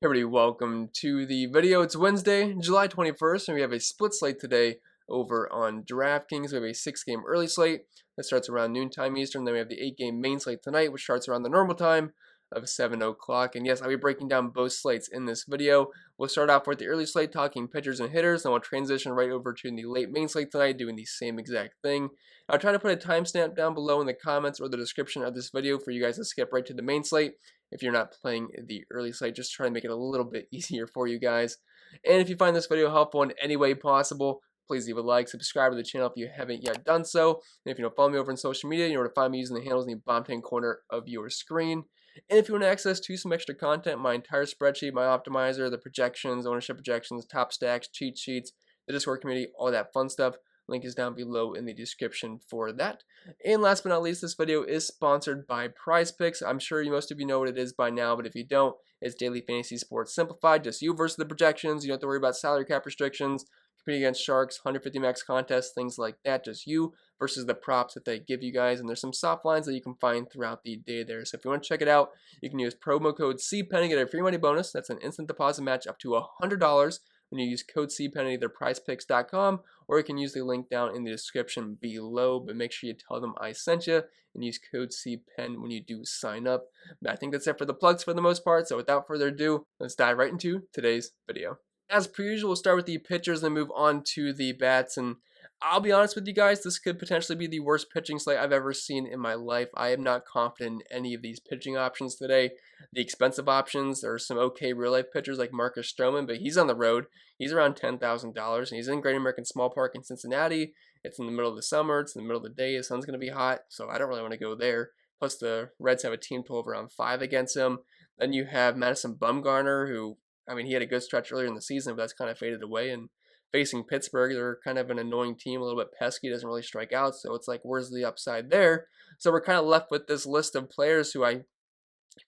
Hey everybody, welcome to the video. It's Wednesday, July 21st, and we have a split slate today over on DraftKings. We have a 6-game early slate that starts around noontime Eastern. Then we have the 8-game main slate tonight, which starts around the normal time of 7 o'clock. And yes, I'll be breaking down both slates in this video. We'll start off with the early slate talking pitchers and hitters, then we'll transition right over to the late main slate tonight doing the same exact thing. I'll try to put a timestamp down below in the comments or the description of this video for you guys to skip right to the main slate if you're not playing the early slate. Just try to make it a little bit easier for you guys. And if you find this video helpful in any way possible, please leave a like, subscribe to the channel if you haven't yet done so. And if you don't follow me over on social media, you know where to find me using the handles in the bottom right corner of your screen. And if you want access to some extra content, my entire spreadsheet, my optimizer, the projections, ownership projections, top stacks, cheat sheets, the Discord community, all that fun stuff, link is down below in the description for that. And last but not least, this video is sponsored by Prize Picks. I'm sure most of you know what it is by now, but if you don't, it's daily fantasy sports simplified. Just you versus the projections. You don't have to worry about salary cap restrictions, competing against sharks, 150 max contests, things like that. Just you versus the props that they give you guys. And there's some soft lines that you can find throughout the day there. So if you want to check it out, you can use promo code CPENNY, get a free money bonus. That's an instant deposit match up to $100 when you use code CPENN at either prizepicks.com, or you can use the link down in the description below. But make sure you tell them I sent you and use code CPENN when you do sign up. But I think that's it for the plugs for the most part. So without further ado, let's dive right into today's video. As per usual, we'll start with the pitchers and then move on to the bats. And I'll be honest with you guys, this could potentially be the worst pitching slate I've ever seen in my life. I am not confident in any of these pitching options today. The expensive options, there are some okay real-life pitchers like Marcus Stroman, but he's on the road. He's around $10,000, and he's in Great American Small Park in Cincinnati. It's in the middle of the summer. It's in the middle of the day. The sun's going to be hot, so I don't really want to go there. Plus, the Reds have a team total of around 5 against him. Then you have Madison Bumgarner, who, I mean, he had a good stretch earlier in the season, but that's kind of faded away. And facing Pittsburgh, they're kind of an annoying team, a little bit pesky, doesn't really strike out. So it's like, where's the upside there? So we're kind of left with this list of players who I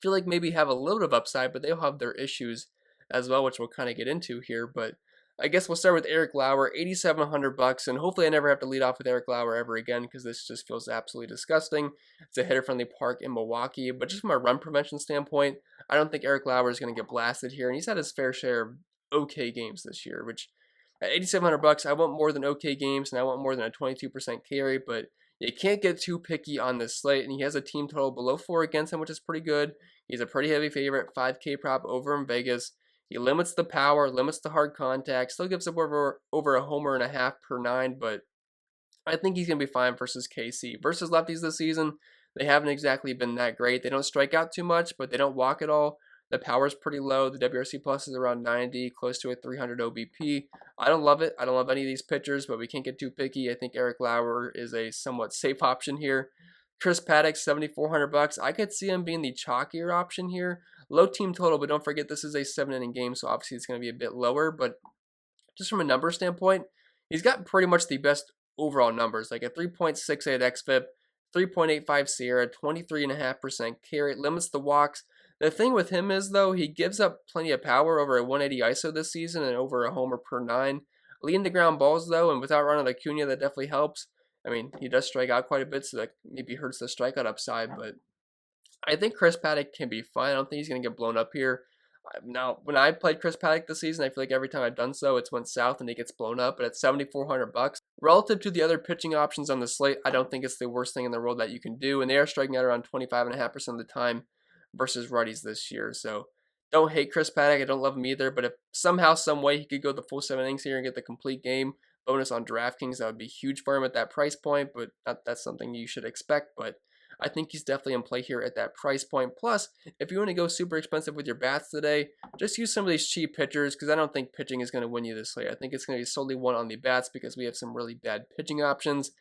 feel like maybe have a little bit of upside, but they'll have their issues as well, which we'll kind of get into here. But I guess we'll start with Eric Lauer, $8,700, and hopefully I never have to lead off with Eric Lauer ever again because this just feels absolutely disgusting. It's a hitter-friendly park in Milwaukee, but just from a run prevention standpoint, I don't think Eric Lauer is going to get blasted here, and he's had his fair share of okay games this year, which at $8,700, I want more than okay games, and I want more than a 22% carry, but you can't get too picky on this slate, and he has a team total below 4 against him, which is pretty good. He's a pretty heavy favorite, 5K prop over in Vegas. He limits the power, limits the hard contact, still gives up over a homer and a half per 9, but I think he's going to be fine versus KC. Versus lefties this season, they haven't exactly been that great. They don't strike out too much, but they don't walk at all. The power's pretty low. The WRC plus is around 90, close to a 300 OBP. I don't love it. I don't love any of these pitchers, but we can't get too picky. I think Eric Lauer is a somewhat safe option here. Chris Paddock, $7,400. I could see him being the chalkier option here. Low team total, but don't forget this is a 7-inning game, so obviously it's going to be a bit lower. But just from a number standpoint, he's got pretty much the best overall numbers, like a 3.68 xFIP, 3.85 Sierra, 23.5% carry, limits the walks. The thing with him is, though, he gives up plenty of power, over a 180 ISO this season and over a homer per 9. Leading the ground balls, though, and without Ronald Acuna, that definitely helps. I mean, he does strike out quite a bit, so that maybe hurts the strikeout upside, but I think Chris Paddock can be fine. I don't think he's going to get blown up here. Now, when I played Chris Paddock this season, I feel like every time I've done so, it's went south and he gets blown up. But at $7,400, relative to the other pitching options on the slate, I don't think it's the worst thing in the world that you can do. And they are striking out around 25.5% of the time versus righties this year. So don't hate Chris Paddock. I don't love him either. But if somehow, some way, he could go the full 7 innings here and get the complete game bonus on DraftKings, that would be huge for him at that price point. But that's something you should expect. But I think he's definitely in play here at that price point. Plus, if you want to go super expensive with your bats today, just use some of these cheap pitchers because I don't think pitching is going to win you this slate. I think it's going to be solely one on the bats because we have some really bad pitching options.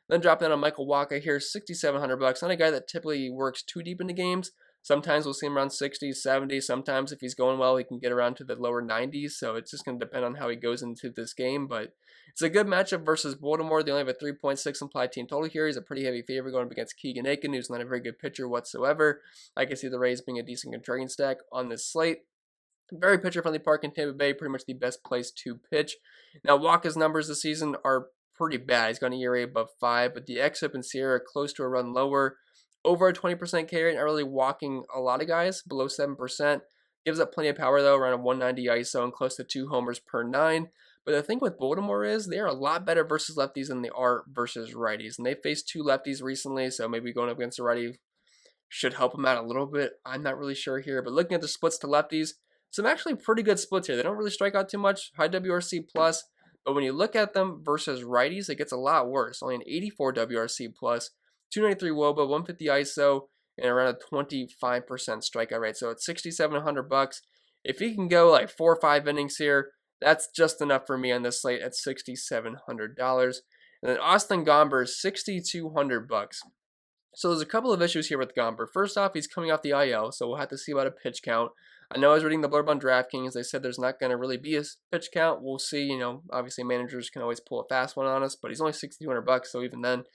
Then drop down on Michael Wacha here, $6,700. Not a guy that typically works too deep into games. Sometimes we'll see him around 60s, 70s. Sometimes if he's going well, he can get around to the lower 90s. So it's just going to depend on how he goes into this game. But it's a good matchup versus Baltimore. They only have a 3.6 implied team total here. He's a pretty heavy favorite going up against Keegan Aiken, who's not a very good pitcher whatsoever. I can see the Rays being a decent contrarian stack on this slate. Very pitcher-friendly park in Tampa Bay, pretty much the best place to pitch. Now, Wacha's numbers this season are pretty bad. He's got an ERA above 5, but the xFIP and Sierra are close to a run lower. Over a 20% carry, and not really walking a lot of guys, below 7%. Gives up plenty of power though, around a 190 ISO and close to 2 homers per 9. But the thing with Baltimore is they are a lot better versus lefties than they are versus righties. And they faced 2 lefties recently, so maybe going up against a righty should help them out a little bit. I'm not really sure here. But looking at the splits to lefties, some actually pretty good splits here. They don't really strike out too much, high WRC plus. But when you look at them versus righties, it gets a lot worse. Only an 84 WRC plus, 293 WOBA, 150 ISO, and around a 25% strikeout rate. So it's $6,700. If he can go like 4 or 5 innings here, that's just enough for me on this slate at $6,700. And then Austin Gomber is $6,200. So there's a couple of issues here with Gomber. First off, he's coming off the IL, so we'll have to see about a pitch count. I know I was reading the blurb on DraftKings. They said there's not going to really be a pitch count. We'll see. You know, obviously managers can always pull a fast one on us, but he's only $6,200. So even then, if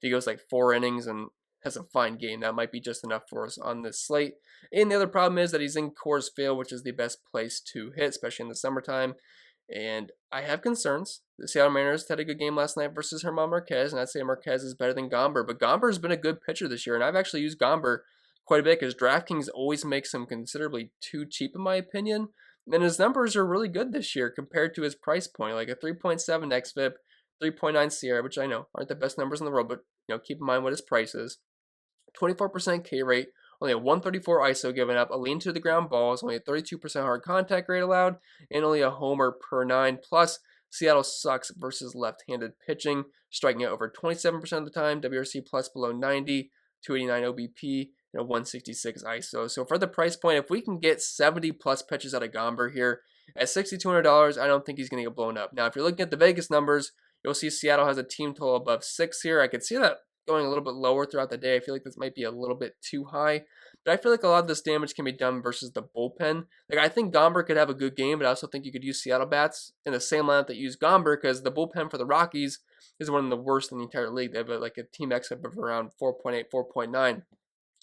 he goes like 4 innings and has a fine game, that might be just enough for us on this slate. And the other problem is that he's in Coors Field, which is the best place to hit, especially in the summertime. And I have concerns. The Seattle Mariners had a good game last night versus German Marquez, and I'd say Marquez is better than Gomber. But Gomber's been a good pitcher this year, and I've actually used Gomber quite a bit because DraftKings always makes him considerably too cheap in my opinion. And his numbers are really good this year compared to his price point, like a 3.7 xFIP, 3.9 Sierra, which I know aren't the best numbers in the world, but keep in mind what his price is. 24% K rate, only a 134 ISO given up, a lean to the ground balls, only a 32% hard contact rate allowed, and only a homer per 9. Plus, Seattle sucks versus left-handed pitching, striking out over 27% of the time, WRC plus below 90, 289 OBP, and a 166 ISO. So for the price point, if we can get 70 plus pitches out of Gomber here at $6,200, I don't think he's going to get blown up. Now, if you're looking at the Vegas numbers, you'll see Seattle has a team total above 6 here. I could see that going a little bit lower throughout the day. I feel like this might be a little bit too high, but I feel like a lot of this damage can be done versus the bullpen. Like, I think Gomber could have a good game, but I also think you could use Seattle bats in the same lineup that use Gomber because the bullpen for the Rockies is one of the worst in the entire league. They have like a team xFIP of around 4.8, 4.9.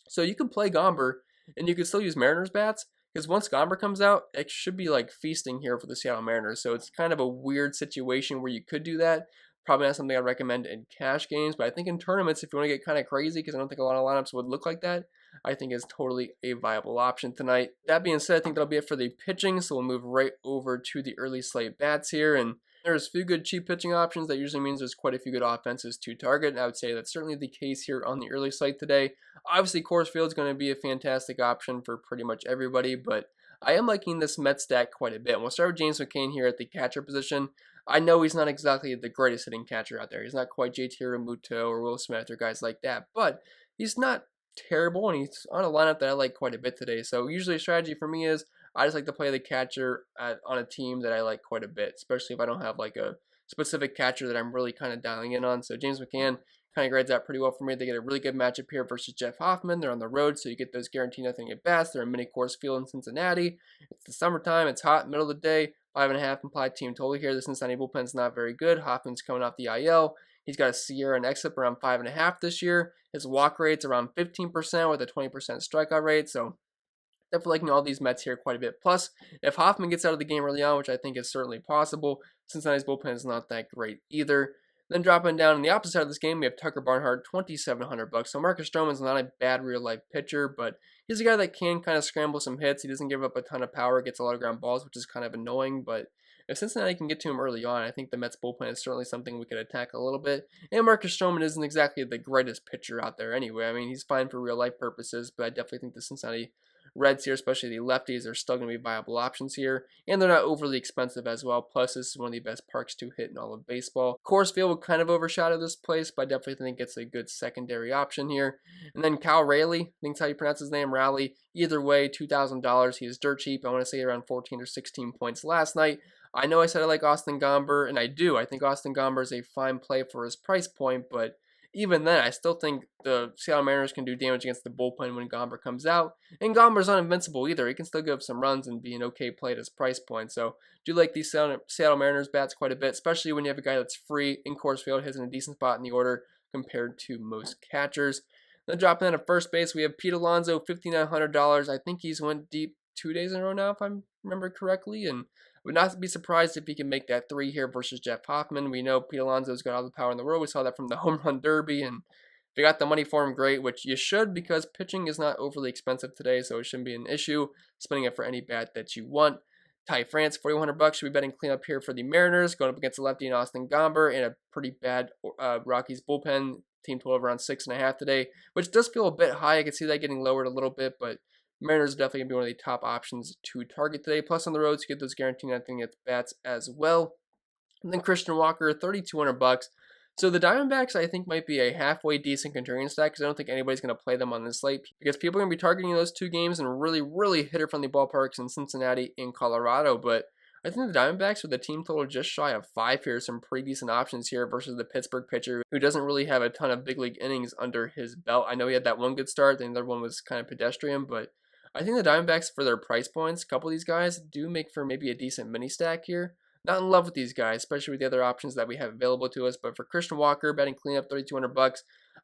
So you can play Gomber and you can still use Mariners bats because once Gomber comes out, it should be like feasting here for the Seattle Mariners. So it's kind of a weird situation where you could do that. Probably not something I'd recommend in cash games, but I think in tournaments, if you want to get kind of crazy, because I don't think a lot of lineups would look like that, I think is totally a viable option tonight. That being said, I think that'll be it for the pitching, so we'll move right over to the early slate bats here, and there's a few good cheap pitching options. That usually means there's quite a few good offenses to target, and I would say that's certainly the case here on the early slate today. Obviously, Coors Field is going to be a fantastic option for pretty much everybody, but I am liking this Mets stack quite a bit. And we'll start with James McCain here at the catcher position. I know he's not exactly the greatest hitting catcher out there. He's not quite JT Realmuto or Will Smith or guys like that, but he's not terrible, and he's on a lineup that I like quite a bit today. So usually a strategy for me is I just like to play the catcher on a team that I like quite a bit, especially if I don't have like a specific catcher that I'm really kind of dialing in on. So James McCann kind of grades out pretty well for me. They get a really good matchup here versus Jeff Hoffman. They're on the road, so you get those guaranteed nothing at bats. They're in mini Coors Field in Cincinnati. It's the summertime. It's hot, middle of the day. 5.5 implied team total here. The Cincinnati bullpen's not very good. Hoffman's coming off the IL. He's got a Sierra and xFIP around 5.5 this year. His walk rate's around 15% with a 20% strikeout rate. So definitely liking all these Mets here quite a bit. Plus, if Hoffman gets out of the game early on, which I think is certainly possible, Cincinnati's bullpen is not that great either. Then dropping down on the opposite side of this game, we have Tucker Barnhart, $2,700. So Marcus Stroman's not a bad real-life pitcher, but he's a guy that can kind of scramble some hits. He doesn't give up a ton of power, gets a lot of ground balls, which is kind of annoying. But if Cincinnati can get to him early on, I think the Mets bullpen is certainly something we could attack a little bit. And Marcus Stroman isn't exactly the greatest pitcher out there anyway. I mean, he's fine for real-life purposes, but I definitely think the Cincinnati Reds here, especially the lefties, are still going to be viable options here, and they're not overly expensive as well. Plus, this is one of the best parks to hit in all of baseball. Coors Field would kind of overshadow this place, but I definitely think it's a good secondary option here. And then Cal Raleigh, I think that's how you pronounce his name, Raleigh. Either way, $2,000. He is dirt cheap. I want to say around 14 or 16 points last night. I know I said I like Austin Gomber, and I do. I think Austin Gomber is a fine play for his price point, but even then, I still think the Seattle Mariners can do damage against the bullpen when Gomber comes out. And Gomber's not invincible either. He can still give up some runs and be an okay play at his price point. So, do like these Seattle Mariners bats quite a bit, especially when you have a guy that's free in Coors Field, hitting a decent spot in the order compared to most catchers. Then dropping down to first base, we have Pete Alonso, $5,900. I think he's went deep 2 days in a row now, if I remember correctly, and would not be surprised if he can make that 3 here versus Jeff Hoffman. We know Pete Alonso's got all the power in the world. We saw that from the home run derby, and If you got the money for him, great, which you should because pitching is not overly expensive today, so it shouldn't be an issue spending it for any bat that you want. Ty France, $4,100 should be betting cleanup here for the Mariners, going up against the lefty in Austin Gomber and a pretty bad Rockies bullpen. Team total of around 6.5 today, which does feel a bit high. I can see that getting lowered a little bit, but Mariners are definitely going to be one of the top options to target today. Plus on the road to get those guaranteed nothing at bats as well. And then Christian Walker, $3,200. So the Diamondbacks, I think, might be a halfway decent contrarian stack because I don't think anybody's going to play them on this slate because people are going to be targeting those two games in really, really hitter-friendly ballparks in Cincinnati and Colorado. But I think the Diamondbacks with a team total just shy of 5 here, some pretty decent options here versus the Pittsburgh pitcher who doesn't really have a ton of big league innings under his belt. I know he had that one good start, the other one was kind of pedestrian, but I think the Diamondbacks for their price points, a couple of these guys do make for maybe a decent mini stack here. Not in love with these guys, especially with the other options that we have available to us. But for Christian Walker, betting cleanup, $3,200.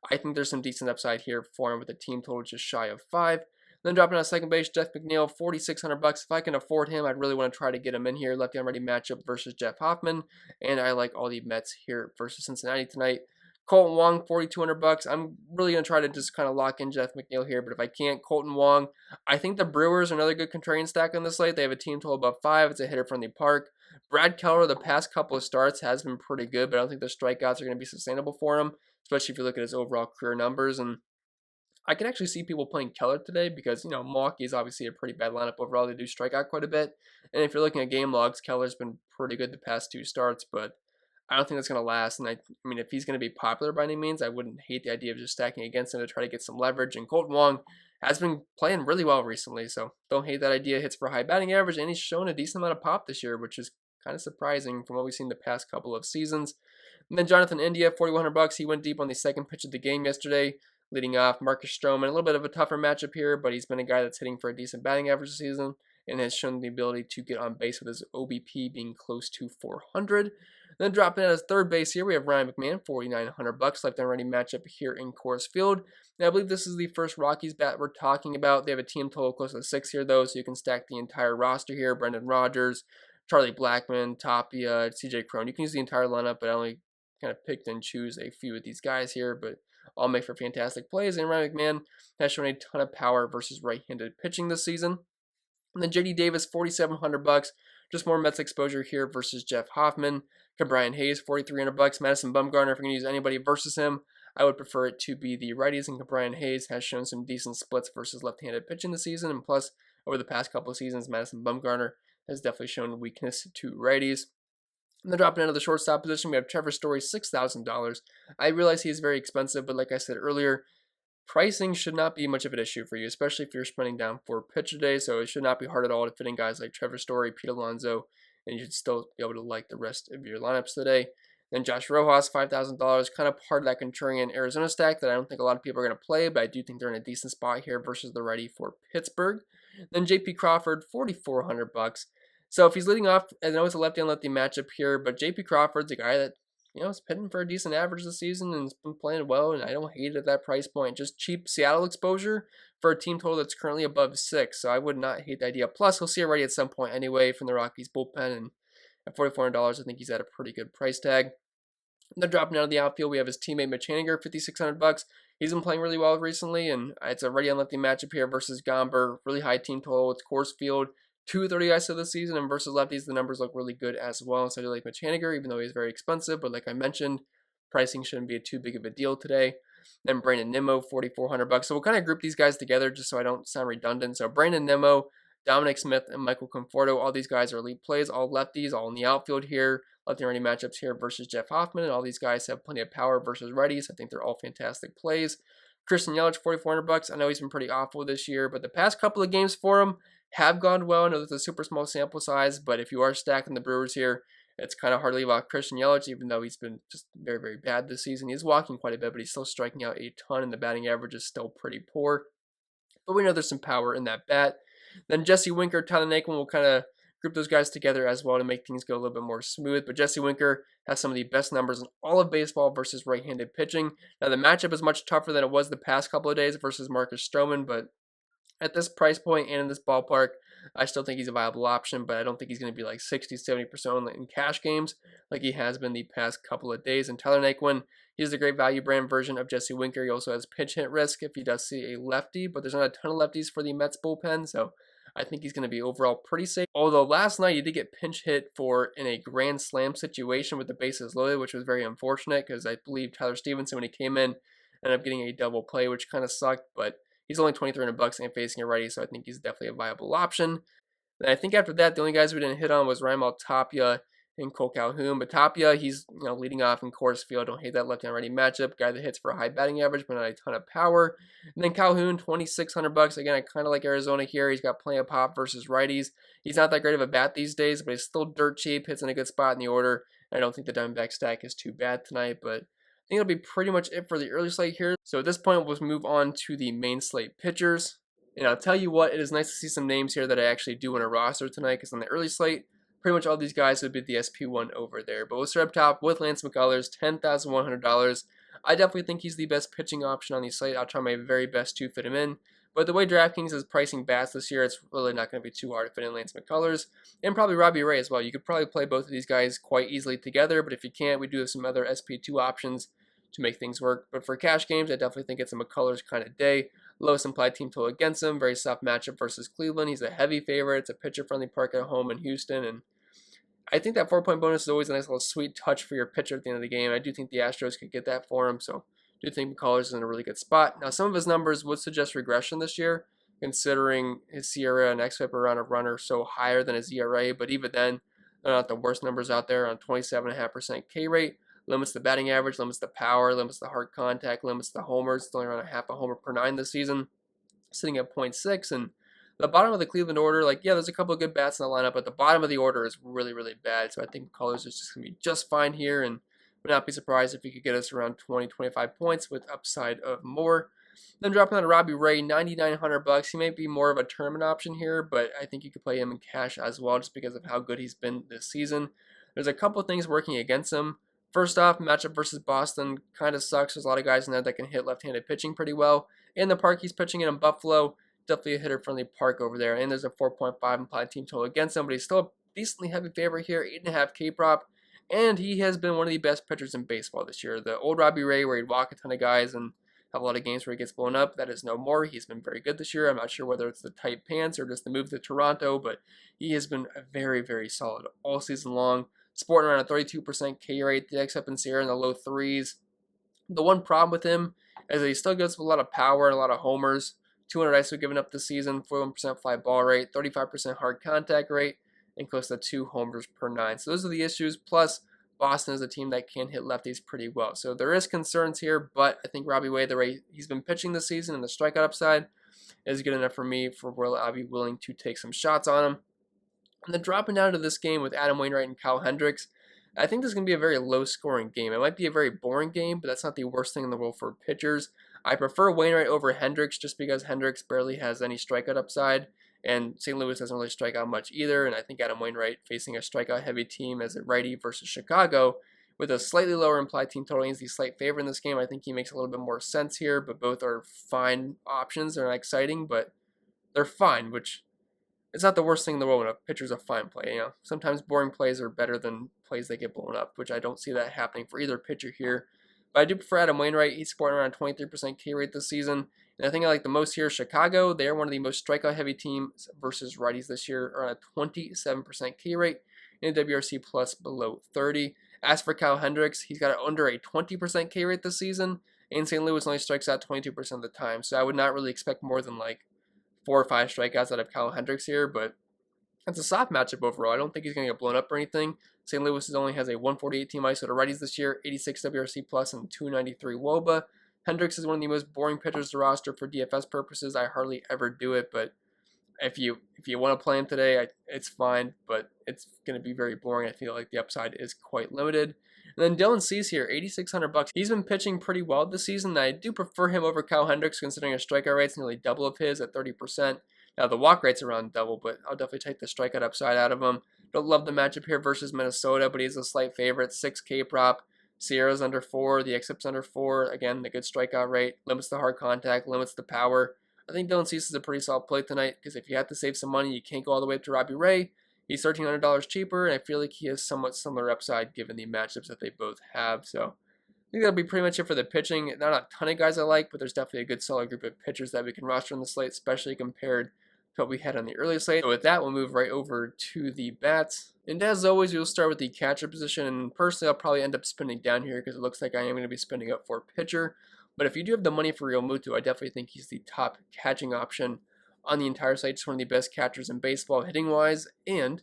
I think there's some decent upside here for him with a team total just shy of 5. Then dropping on second base, Jeff McNeil, $4,600. If I can afford him, I'd really want to try to get him in here. Lefty on ready matchup versus Jeff Hoffman, and I like all the Mets here versus Cincinnati tonight. Colton Wong, $4,200. I'm really going to try to just kind of lock in Jeff McNeil here, but if I can't, Colton Wong. I think the Brewers are another good contrarian stack on this slate. They have a team total above 5. It's a hitter-friendly park. Brad Keller, the past couple of starts, has been pretty good, but I don't think the strikeouts are going to be sustainable for him, especially if you look at his overall career numbers. And I can actually see people playing Keller today because, Milwaukee is obviously a pretty bad lineup overall. They do strike out quite a bit. And if you're looking at game logs, Keller's been pretty good the past 2 starts, but I don't think that's going to last. And I mean, if he's going to be popular by any means, I wouldn't hate the idea of just stacking against him to try to get some leverage. And Colton Wong has been playing really well recently, so don't hate that idea. Hits for high batting average, and he's shown a decent amount of pop this year, which is kind of surprising from what we've seen the past couple of seasons. And then Jonathan India, $4,100. He went deep on the second pitch of the game yesterday, leading off Marcus Stroman. A little bit of a tougher matchup here, but he's been a guy that's hitting for a decent batting average this season and has shown the ability to get on base with his OBP being close to 400. Then dropping out as third base here, we have Ryan McMahon, $4,900. Left on ready matchup here in Coors Field. Now, I believe this is the first Rockies bat we're talking about. They have a team total close to 6 here, though, so you can stack the entire roster here. Brendan Rodgers, Charlie Blackmon, Tapia, CJ Cron. You can use the entire lineup, but I only kind of picked and choose a few of these guys here, but all make for fantastic plays. And Ryan McMahon has shown a ton of power versus right-handed pitching this season. And then JD Davis, $4,700. Just more Mets exposure here versus Jeff Hoffman. Brian Hayes, $4,300. Madison Bumgarner, if you're going to use anybody versus him, I would prefer it to be the righties. And Brian Hayes has shown some decent splits versus left-handed pitching this season. And plus, over the past couple of seasons, Madison Bumgarner has definitely shown weakness to righties. And then dropping into the shortstop position, we have Trevor Story, $6,000. I realize he is very expensive, but like I said earlier, pricing should not be much of an issue for you, especially if you're spending down 4 pitch a day, so it should not be hard at all to fit in guys like Trevor Story, Pete Alonso, and you should still be able to like the rest of your lineups today. Then Josh Rojas, $5,000, kind of part of that contrarian Arizona stack that I don't think a lot of people are going to play, but I do think they're in a decent spot here versus the righty for Pittsburgh. Then JP Crawford, $4,400. So if he's leading off, I know it's a lefty-on-lefty matchup here, but JP Crawford's a guy that is pitching for a decent average this season and has been playing well, and I don't hate it at that price point. Just cheap Seattle exposure for a team total that's currently above 6, so I would not hate the idea. Plus, he'll see it ready at some point anyway from the Rockies bullpen, and at $4,400, I think he's at a pretty good price tag. And then dropping out of the outfield, we have his teammate Mitch Haniger, $5,600. He's been playing really well recently, and it's a ready-on-lefty matchup here versus Gomber. Really high team total. It's Coors Field. 230 ISO this season, and versus lefties, the numbers look really good as well. So I do like Mitch Haniger, even though he's very expensive. But like I mentioned, pricing shouldn't be too big of a deal today. Then Brandon Nimmo, $4,400. So we'll kind of group these guys together just so I don't sound redundant. So Brandon Nimmo, Dominic Smith, and Michael Conforto, all these guys are elite plays, all lefties, all in the outfield here. Lefty-righty matchups here versus Jeff Hoffman, and all these guys have plenty of power versus righties. I think they're all fantastic plays. Christian Yelich, $4,400. I know he's been pretty awful this year, but the past couple of games for him have gone well. I know there's a super small sample size, but if you are stacking the Brewers here, it's kind of hard to leave out Christian Yelich, even though he's been just very, very bad this season. He's walking quite a bit, but he's still striking out a ton, and the batting average is still pretty poor. But we know there's some power in that bat. Then Jesse Winker, Tyler Naquin will kind of group those guys together as well to make things go a little bit more smooth. But Jesse Winker has some of the best numbers in all of baseball versus right-handed pitching. Now, the matchup is much tougher than it was the past couple of days versus Marcus Stroman, but at this price point and in this ballpark, I still think he's a viable option, but I don't think he's going to be like 60-70% in cash games like he has been the past couple of days. And Tyler Naquin, he's the great value brand version of Jesse Winker. He also has pinch hit risk if he does see a lefty, but there's not a ton of lefties for the Mets bullpen, so I think he's going to be overall pretty safe. Although last night he did get pinch hit for in a grand slam situation with the bases loaded, which was very unfortunate because I believe Tyler Stevenson, when he came in, ended up getting a double play, which kind of sucked, but he's only $2,300 and facing a righty, so I think he's definitely a viable option. And I think after that, the only guys we didn't hit on was Raimel Tapia and Cole Calhoun. But Tapia, he's leading off in Coors Field. Don't hate that left-hand righty matchup. Guy that hits for a high batting average, but not a ton of power. And then Calhoun, $2,600. Again, I kind of like Arizona here. He's got plenty of pop versus righties. He's not that great of a bat these days, but he's still dirt cheap. Hits in a good spot in the order. I don't think the Diamondback stack is too bad tonight, but I think that'll be pretty much it for the early slate here. So at this point, we'll move on to the main slate pitchers. And I'll tell you what, it is nice to see some names here that I actually do want to roster tonight, because on the early slate, pretty much all these guys would be the SP1 over there. But we'll start up top with Lance McCullers, $10,100. I definitely think he's the best pitching option on the slate. I'll try my very best to fit him in. But the way DraftKings is pricing bats this year, it's really not going to be too hard to fit in Lance McCullers. And probably Robbie Ray as well. You could probably play both of these guys quite easily together, but if you can't, we do have some other SP2 options to make things work. But for cash games, I definitely think it's a McCullers kind of day. Lowest implied team total against him. Very soft matchup versus Cleveland. He's a heavy favorite. It's a pitcher-friendly park at home in Houston. And I think that 4-point bonus is always a nice little sweet touch for your pitcher at the end of the game. I do think the Astros could get that for him. So I do think McCullers is in a really good spot. Now, some of his numbers would suggest regression this year, considering his SIERA and xFIP around a runner so higher than his ERA. But even then, they're not the worst numbers out there on 27.5% K rate. Limits the batting average, limits the power, limits the hard contact, limits the homers. It's only around a half a homer per 9 this season, sitting at 0.6. And the bottom of the Cleveland order, there's a couple of good bats in the lineup, but the bottom of the order is really, really bad. So I think McCullers is just going to be just fine here, and would not be surprised if he could get us around 20, 25 points with upside of more. Then dropping down to Robbie Ray, $9,900. He may be more of a tournament option here, but I think you could play him in cash as well just because of how good he's been this season. There's a couple of things working against him. First off, matchup versus Boston kind of sucks. There's a lot of guys in there that can hit left-handed pitching pretty well. In the park he's pitching in Buffalo, definitely a hitter-friendly park over there. And there's a 4.5 implied team total against him, but he's still a decently heavy favorite here, 8.5 K prop. And he has been one of the best pitchers in baseball this year. The old Robbie Ray, where he'd walk a ton of guys and have a lot of games where he gets blown up, that is no more. He's been very good this year. I'm not sure whether it's the tight pants or just the move to Toronto, but he has been very, very solid all season long. Sporting around a 32% K rate, the xFIP and SIERA in the low 3s. The one problem with him is that he still gets a lot of power and a lot of homers. 200 ISO given up this season, 41% fly ball rate, 35% hard contact rate, and close to 2 homers per 9. So those are the issues. Plus, Boston is a team that can hit lefties pretty well. So there is concerns here, but I think Robbie Ray, the way he's been pitching this season and the strikeout upside is good enough for me for where I'll be willing to take some shots on him. And then dropping down to this game with Adam Wainwright and Kyle Hendricks, I think this is going to be a very low-scoring game. It might be a very boring game, but that's not the worst thing in the world for pitchers. I prefer Wainwright over Hendricks just because Hendricks barely has any strikeout upside, and St. Louis doesn't really strike out much either, and I think Adam Wainwright facing a strikeout-heavy team as a righty versus Chicago, with a slightly lower implied team total, he's the slight favorite in this game. I think he makes a little bit more sense here, but both are fine options. They're not exciting, but they're fine, which it's not the worst thing in the world when a pitcher's a fine play. Sometimes boring plays are better than plays that get blown up, which I don't see that happening for either pitcher here. But I do prefer Adam Wainwright. He's sporting around 23% K rate this season. And the thing I like the most here is Chicago. They are one of the most strikeout-heavy teams versus righties this year, around a 27% K rate, and a WRC plus below 30. As for Kyle Hendricks, he's got under a 20% K rate this season, and St. Louis only strikes out 22% of the time. So I would not really expect more than 4 or 5 strikeouts out of Kyle Hendricks here, but it's a soft matchup overall. I don't think he's going to get blown up or anything. St. Louis only has a 148 team ISO to righties this year, 86 WRC plus, and 293 WOBA. Hendricks is one of the most boring pitchers to roster for DFS purposes. I hardly ever do it, but if you want to play him today, it's fine, but it's going to be very boring. I feel like the upside is quite limited. And then Dylan Cease here, $8,600. He's been pitching pretty well this season. I do prefer him over Kyle Hendricks, considering his strikeout rate's nearly double of his at 30%. Now, the walk rate's around double, but I'll definitely take the strikeout upside out of him. Don't love the matchup here versus Minnesota, but he's a slight favorite. 6K prop. SIERA's under 4. The xFIP's under 4. Again, the good strikeout rate. Limits the hard contact. Limits the power. I think Dylan Cease is a pretty solid play tonight because if you have to save some money, you can't go all the way up to Robbie Ray. He's $1,300 cheaper, and I feel like he has somewhat similar upside given the matchups that they both have. So I think that'll be pretty much it for the pitching. Not a ton of guys I like, but there's definitely a good solid group of pitchers that we can roster on the slate, especially compared to what we had on the early slate. So with that, we'll move right over to the bats. And as always, we'll start with the catcher position. And personally, I'll probably end up spending down here because it looks like I am going to be spending up for pitcher. But if you do have the money for Real Muto, I definitely think he's the top catching option on the entire slate. Just one of the best catchers in baseball hitting-wise. And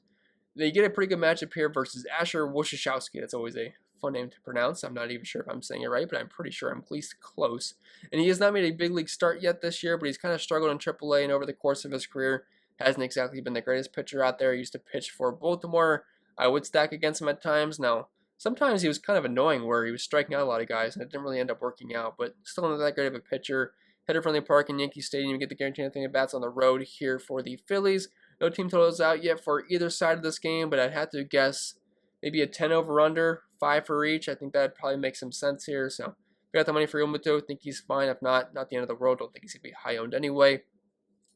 they get a pretty good matchup here versus Asher Wojciechowski. That's always a fun name to pronounce. I'm not even sure if I'm saying it right, but I'm pretty sure I'm at least close. And he has not made a big league start yet this year, but he's kind of struggled in AAA, and over the course of his career, hasn't exactly been the greatest pitcher out there. He used to pitch for Baltimore. I would stack against him at times. Now, sometimes he was kind of annoying where he was striking out a lot of guys, and it didn't really end up working out, but still not that great of a pitcher. Hitter from the park in Yankee Stadium. You get the guaranteed nothing at bats on the road here for the Phillies. No team totals out yet for either side of this game, but I'd have to guess maybe a 10 over under, 5 for each. I think that probably makes some sense here. So if you got the money for Real Muto, I think he's fine. If not the end of the world. Don't think he's going to be high owned anyway.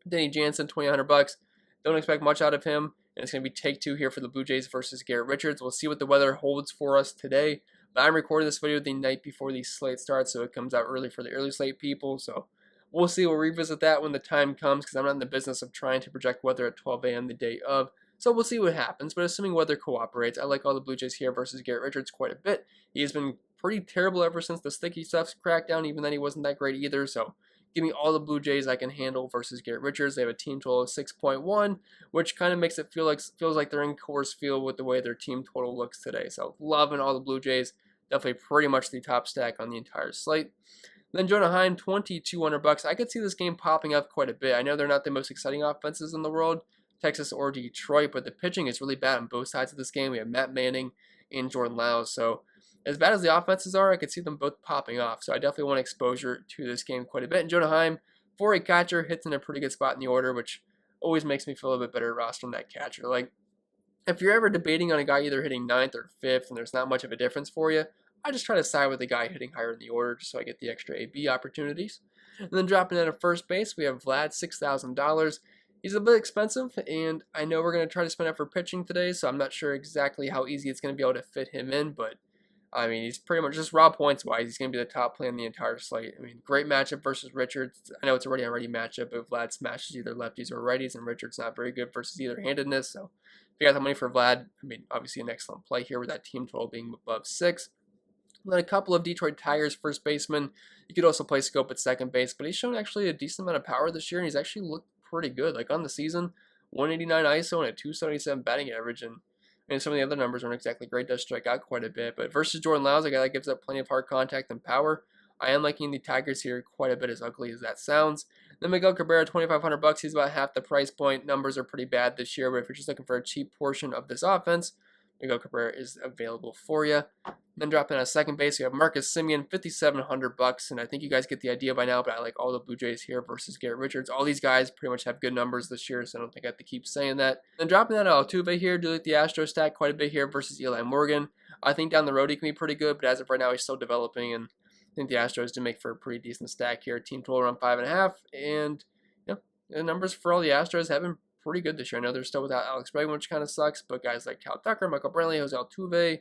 Denny Jansen, $2,800. Don't expect much out of him. And it's going to be take two here for the Blue Jays versus Garrett Richards. We'll see what the weather holds for us today. But I'm recording this video the night before the slate starts, so it comes out early for the early slate people. So we'll see. We'll revisit that when the time comes because I'm not in the business of trying to project weather at 12 a.m. the day of. So we'll see what happens. But assuming weather cooperates, I like all the Blue Jays here versus Garrett Richards quite a bit. He has been pretty terrible ever since the sticky stuff's cracked down. Even then, he wasn't that great either. So give me all the Blue Jays I can handle versus Garrett Richards. They have a team total of 6.1, which kind of makes it feels like they're in Coors Field with the way their team total looks today. So loving all the Blue Jays. Definitely pretty much the top stack on the entire slate. Then Jonah Heim, $2,200. I could see this game popping up quite a bit. I know they're not the most exciting offenses in the world, Texas or Detroit, but the pitching is really bad on both sides of this game. We have Matt Manning and Jordan Lyles. So as bad as the offenses are, I could see them both popping off. So I definitely want exposure to this game quite a bit. And Jonah Heim, for a catcher, hits in a pretty good spot in the order, which always makes me feel a bit better rostering that catcher. Like, if you're ever debating on a guy either hitting 9th or 5th and there's not much of a difference for you, I just try to side with the guy hitting higher in the order just so I get the extra AB opportunities. And then dropping in at first base, we have Vlad, $6,000. He's a bit expensive, and I know we're going to try to spend it for pitching today, so I'm not sure exactly how easy it's going to be able to fit him in, but I mean, he's pretty much just raw points-wise. He's going to be the top play in the entire slate. I mean, great matchup versus Richards. I know it's already a ready matchup, but Vlad smashes either lefties or righties, and Richards not very good versus either-handedness. So if you got the money for Vlad, I mean, obviously an excellent play here with that team total being above 6. And then a couple of Detroit Tigers first basemen. You could also play Scope at second base, but he's shown actually a decent amount of power this year, and he's actually looked pretty good. Like on the season, 189 ISO and a 277 batting average, and some of the other numbers aren't exactly great. Does strike out quite a bit, but versus Jordan Lyles, a guy that gives up plenty of hard contact and power, I am liking the Tigers here quite a bit, as ugly as that sounds. Then Miguel Cabrera, $2,500. He's about half the price point. Numbers are pretty bad this year, but if you're just looking for a cheap portion of this offense, Miguel Cabrera is available for you. Then dropping at second base, you have Marcus Semien, $5,700, and I think you guys get the idea by now, but I like all the Blue Jays here versus Garrett Richards. All these guys pretty much have good numbers this year, so I don't think I have to keep saying that. Then dropping that at Altuve here, do like the Astros stack quite a bit here versus Eli Morgan. I think down the road he can be pretty good, but as of right now, he's still developing, and I think the Astros do make for a pretty decent stack here. Team total around 5.5, and the numbers for all the Astros have been pretty good this year. I know they're still without Alex Bregman, which kind of sucks, but guys like Cal Tucker, Michael Brantley, Jose Altuve,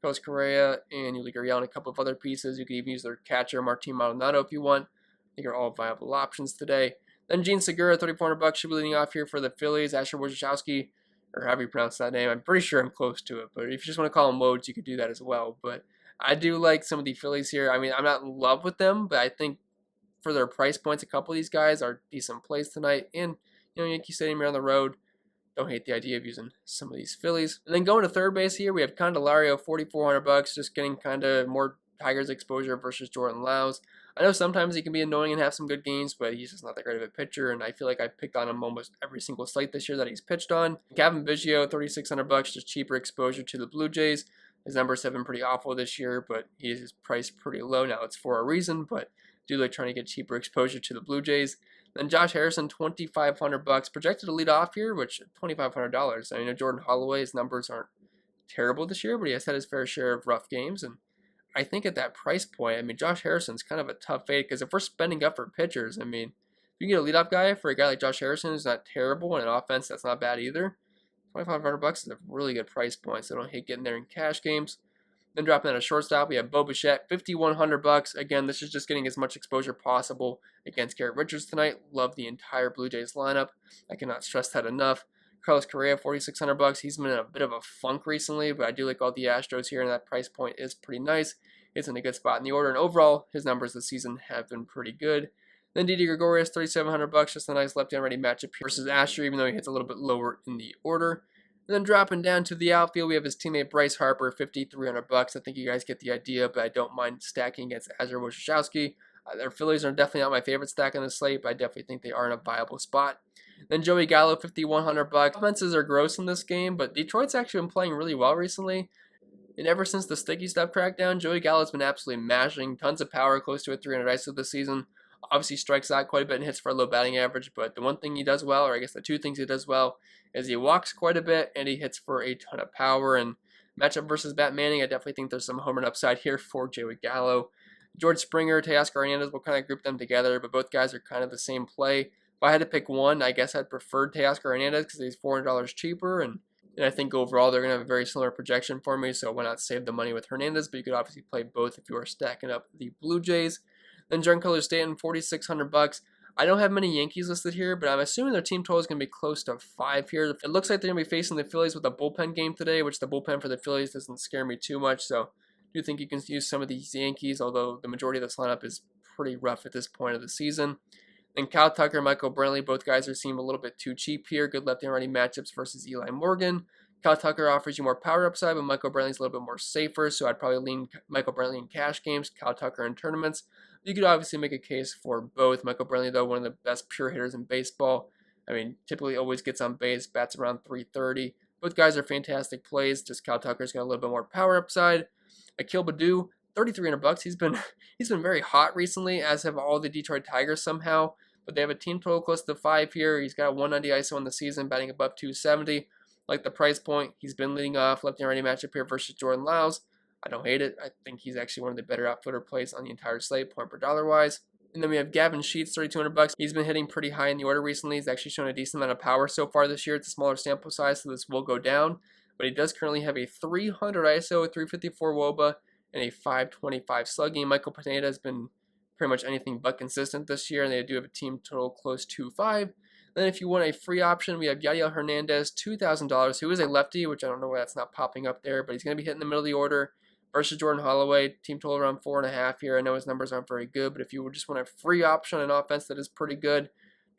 Carlos Correa, and Yuli Gurriel, and a couple of other pieces. You could even use their catcher, Martin Maldonado, if you want. I think are all viable options today. Then Gene Segura, $3,400, should be leading off here for the Phillies. Asher Wojciechowski, or however you pronounce that name. I'm pretty sure I'm close to it, but if you just want to call him Woj, you could do that as well. But I do like some of the Phillies here. I mean, I'm not in love with them, but I think for their price points, a couple of these guys are decent plays tonight. And, Yankee Stadium here on the road. Don't hate the idea of using some of these Phillies. And then going to third base here, we have Candelario, $4,400, just getting kind of more Tigers exposure versus Jordan Lyles. I know sometimes he can be annoying and have some good games, but he's just not that great of a pitcher, and I feel like I picked on him almost every single slate this year that he's pitched on. Gavin Biggio, $3,600, just cheaper exposure to the Blue Jays. His numbers have been pretty awful this year, but he is priced pretty low. Now it's for a reason, but do like trying to get cheaper exposure to the Blue Jays. Then Josh Harrison, $2,500, projected to lead off here, which $2,500. I mean, Jordan Holloway's numbers aren't terrible this year, but he has had his fair share of rough games, and I think at that price point, I mean, Josh Harrison's kind of a tough fade, because if we're spending up for pitchers, I mean, you can get a leadoff guy for a guy like Josh Harrison who's not terrible, and an offense that's not bad either, $2,500 is a really good price point, so don't hate getting there in cash games. Then dropping at a shortstop, we have Bo Bichette, $5,100. Again, this is just getting as much exposure possible against Garrett Richards tonight. Love the entire Blue Jays lineup. I cannot stress that enough. Carlos Correa, $4,600. He's been in a bit of a funk recently, but I do like all the Astros here, and that price point is pretty nice. It's in a good spot in the order, and overall, his numbers this season have been pretty good. Then Didi Gregorius, $3,700. Just a nice lefty-on-righty matchup here versus Asher, even though he hits a little bit lower in the order. And then dropping down to the outfield, we have his teammate Bryce Harper, $5,300. I think you guys get the idea, but I don't mind stacking against Azar Wojciechowski. Their Phillies are definitely not my favorite stack on the slate, but I definitely think they are in a viable spot. Then Joey Gallo, $5,100. Offenses are gross in this game, but Detroit's actually been playing really well recently. And ever since the sticky stuff crackdown, Joey Gallo's been absolutely mashing. Tons of power, close to a 300 ISO this season. Obviously strikes out quite a bit and hits for a low batting average, but the one thing he does well, or I guess the two things he does well, is he walks quite a bit and he hits for a ton of power. And matchup versus Bat Manning, I definitely think there's some home run upside here for Joey Gallo. George Springer, Teoscar Hernandez, we'll kind of group them together, but both guys are kind of the same play. If I had to pick one, I guess I'd prefer Teoscar Hernandez because he's $400 cheaper, and I think overall they're going to have a very similar projection for me, so why not save the money with Hernandez? But you could obviously play both if you are stacking up the Blue Jays. Then Giancarlo Stanton, $4,600. I don't have many Yankees listed here, but I'm assuming their team total is going to be close to 5 here. It looks like they're going to be facing the Phillies with a bullpen game today, which the bullpen for the Phillies doesn't scare me too much, so I do think you can use some of these Yankees, although the majority of this lineup is pretty rough at this point of the season. Then Kyle Tucker, Michael Brantley, both guys are seem a little bit too cheap here. Good lefty and righty matchups versus Eli Morgan. Kyle Tucker offers you more power upside, but Michael Brantley's a little bit more safer, so I'd probably lean Michael Brantley in cash games, Kyle Tucker in tournaments. You could obviously make a case for both. Michael Brantley, though, one of the best pure hitters in baseball. I mean, typically always gets on base, bats around 330. Both guys are fantastic plays. Just Kyle Tucker's got a little bit more power upside. Akil Baddoo, $3,300. He's been very hot recently, as have all the Detroit Tigers somehow. But they have a team total close to 5 here. He's got a 190 ISO in the season, batting above 270. Like the price point, he's been leading off lefty and righty matchup here versus Jordan Lyles. I don't hate it. I think he's actually one of the better outfielder plays on the entire slate, point per dollar wise. And then we have Gavin Sheets, $3,200. He's been hitting pretty high in the order recently. He's actually shown a decent amount of power so far this year. It's a smaller sample size, so this will go down. But he does currently have a 300 ISO, a 354 WOBA, and a 525 slugging. Michael Pineda has been pretty much anything but consistent this year, and they do have a team total close to 5. Then if you want a free option, we have Yadiel Hernandez, $2,000, who is a lefty, which I don't know why that's not popping up there, but he's going to be hitting the middle of the order versus Jordan Holloway. Team total around 4.5 here. I know his numbers aren't very good, but if you just want a free option on offense that is pretty good,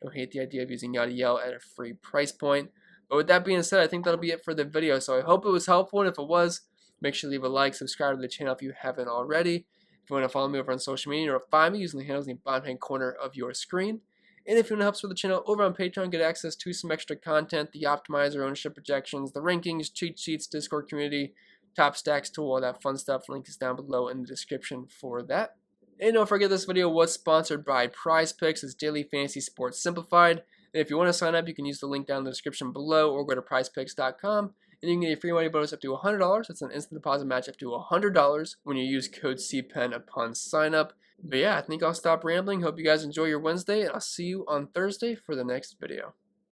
don't hate the idea of using Yadiel at a free price point. But with that being said, I think that'll be it for the video. So I hope it was helpful, and if it was, make sure to leave a like, subscribe to the channel if you haven't already. If you want to follow me over on social media, or find me using the handles in the bottom right corner of your screen. And if you want to help support the channel over on Patreon, get access to some extra content, the optimizer, ownership projections, the rankings, cheat sheets, Discord community, top stacks tool, all that fun stuff. Link is down below in the description for that. And don't forget, this video was sponsored by Prize Picks. It's daily fantasy sports simplified. And if you want to sign up, you can use the link down in the description below, or go to prizepicks.com. And you can get a free money bonus up to $100. That's an instant deposit match up to $100 when you use code CPEN upon sign up. But yeah, I think I'll stop rambling. Hope you guys enjoy your Wednesday, and I'll see you on Thursday for the next video.